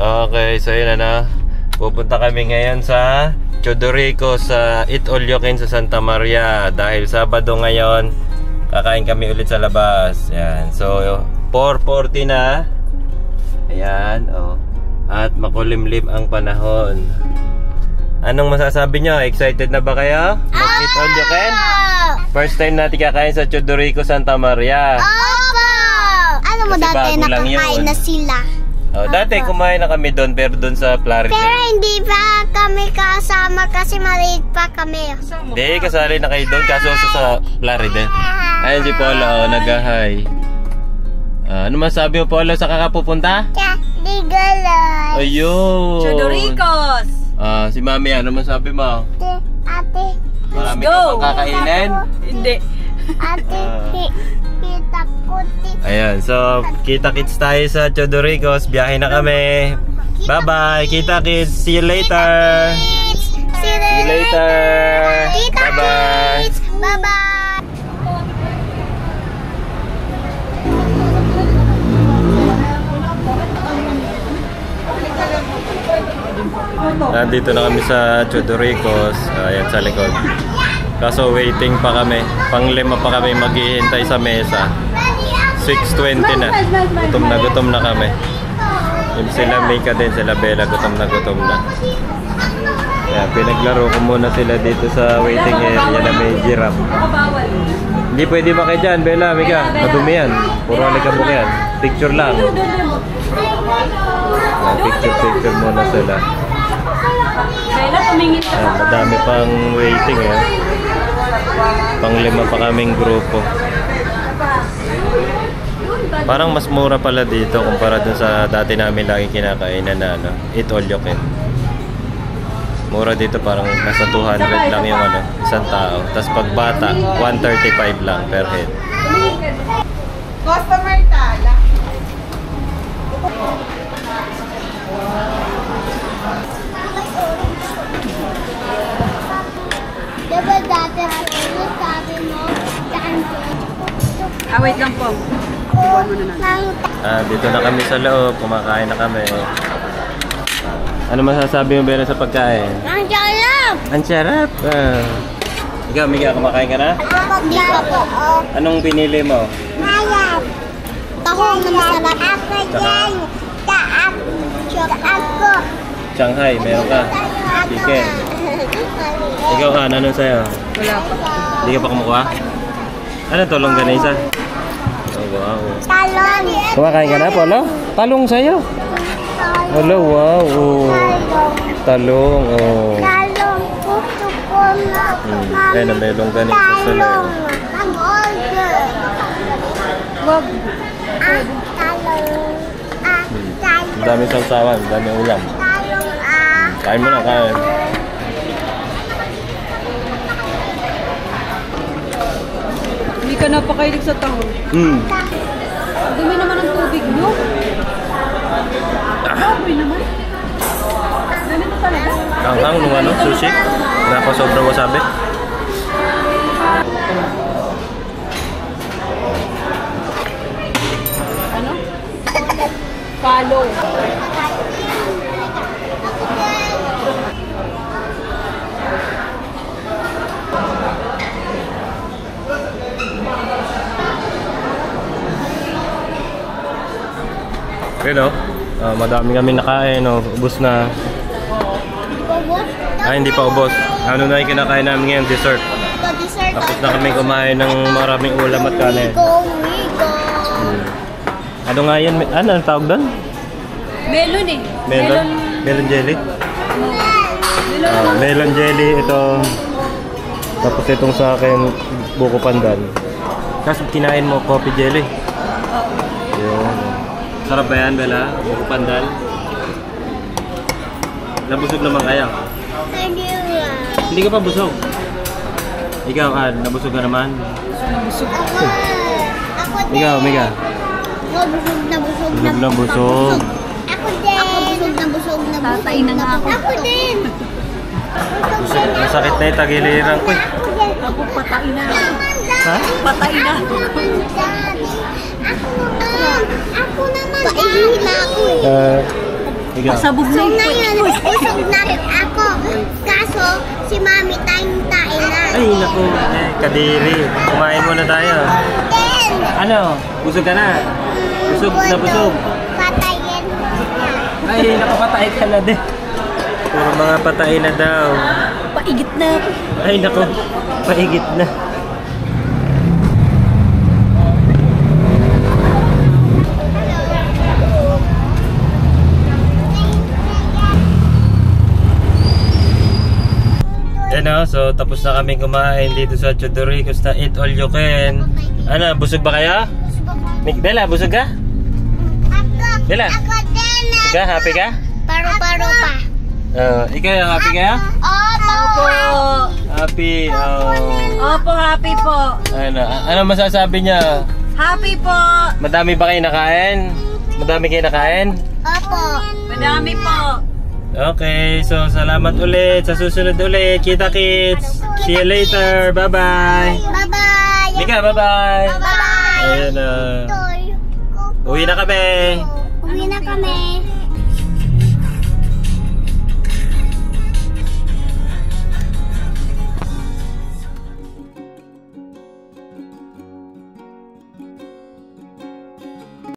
Okay, so yun na. Pupunta kami ngayon sa Chodorico sa Eat All You Can sa Santa Maria. Dahil Sabado ngayon, kakain kami ulit sa labas. Yan. So, 4:40 na. Ayan, oh. At makulimlim ang panahon. Anong masasabi nyo? Excited na ba kayo? Mag-Eat All You Can? First time natin kakain sa Chodorico Santa Maria. Opo! Alam mo, Kasi dati bago lang nakakain yun. na sila. Oh, dati kumain na kami doon, pero doon sa Plaridel. Pero hindi pa kami kasama kasi maliit pa kami. Hindi, kasali na kayo doon, kaso sa Plaridel. Ayun si Polo, oh, nag-hi. Ano masabi mo, Polo, sa kakapupunta? Ligalas. Ayun. Chodoricos. Si Mami, ano masabi mo? Ate. Marami Let's ka go. pang kakainin? Hindi. Ate, kita ko. Ayan, so kita-kits tayo sa Chodoricos. Biyahe na kami. Bye-bye, kita-kits. See you later. See you later. Bye-bye. Bye-bye. Nandito na kami sa Chodoricos. Ayan sa likod. Kaso waiting pa kami. Pang-5 pa kami maghihintay sa mesa. 6:20 na. Gutom na kami. Yung sila Mika din, sila Bella, gutom na. Ayan, pinaglaro ko muna sila dito sa waiting area na may giraffe. Hindi pwede ba kayo dyan, Bella, Mika? Madumi yan. Puro alikabok yan. Picture lang. Picture muna sila. Ayan, madami pang waiting eh. Pang-5 pa kaming grupo. Parang mas mura pala dito kumpara dun sa dati namin lagi kinakainan na Eat All You Can. Mura dito, parang nasa 200 lang yung isang tao. Tapos pag bata, 135 lang per head. Customer tala. Diba dati sabi mo, Wait lang po. Dito na kami sa loob, kumakain na kami. Ano masasabi mo, Bella, sa pagkain? ang sarap! Ang sarap! Ikaw, Mika, kumakain ka na? Hindi pa po. Anong pinili mo? Mayap. Tahong na masarap. Ako yan. Ako. Shanghai, meron ka? Chicken. Ikaw, Han, anong sa'yo? Wala pa. Hindi ka pa kumukuha? Ano to, longganisa? Oh, wow. Talong. Kumakain ka na, Polo? Talong sa'yo. Hello, wow. Oh. Talong, oh. Talong. Gusto ko na. Ayun, may longganisa sila. Ang order. Wag. Talong. Talong. Ang dami sawsawan, ang dami ulam. Talong. Kain mo na, kain. Hindi ka napakailig sa tahong. Dumi naman ang tubig mo. Baboy naman. Ganito talaga. Kanghang nung sushi. Napa sobrang wasabi. Ano? Follow. Pero, madami kami nakain, ubos na. Hindi pa ubos. Ano na yung kinakain namin ngayon? Dessert. Tapos na kami kumain ng maraming ulam at kanin. Ano nga yan? Ano ang tawag doon? Melon eh. Melon? Melon jelly? Melon jelly, ito. Tapos itong sa akin, buko pandan. Tapos kinain mo, coffee jelly. Yun. Sarap ba yan, Bella? Buko pandan? Nabusog naman kaya? Hindi ka pa busog. Ikaw, nabusog ka naman? Nabusog. Ikaw, Mika? Busog na busog na. Busog na busog. Ako din. Ako busog na busog na. Tatay na nga ako. Ako din. Masakit na yung tagiliran ko eh. Ako patay na. Ha? Patay na. Ako naman. Ako naman. Paihina ako eh. Ikaw. Sabog So na yun. ngayon, busog na rin ako. Kaso, si Mami tayong tain na. Ay, naku. Kadiri. Kumain muna tayo. Then, Ano? Busog ka na? Busog na busog. patayin. Ay, nakapatay ka na din. Puro mga patay na daw. Paigit na. Ay, naku. Paigit na. Yan o, so tapos na kami kumain dito sa Chodoricos na Eat All You Can. Ano, busog ba kayo? Bella, busog ka? Ako, Bella, ako din. busog ka? Happy ka? Paru-paro pa. Ikaw, happy ka? Opo. Happy, Opo, happy po. ano masasabi niya? Happy po. Madami ba kayo nakain? Madami kayo nakain? Opo. Madami po. Okay, so salamat ulit. Sa susunod ulit. Kita kids. See you later. Bye-bye. Bye-bye. Mika, bye-bye. Bye-bye. Ayan na. Uwi na kami. Uwi na kami.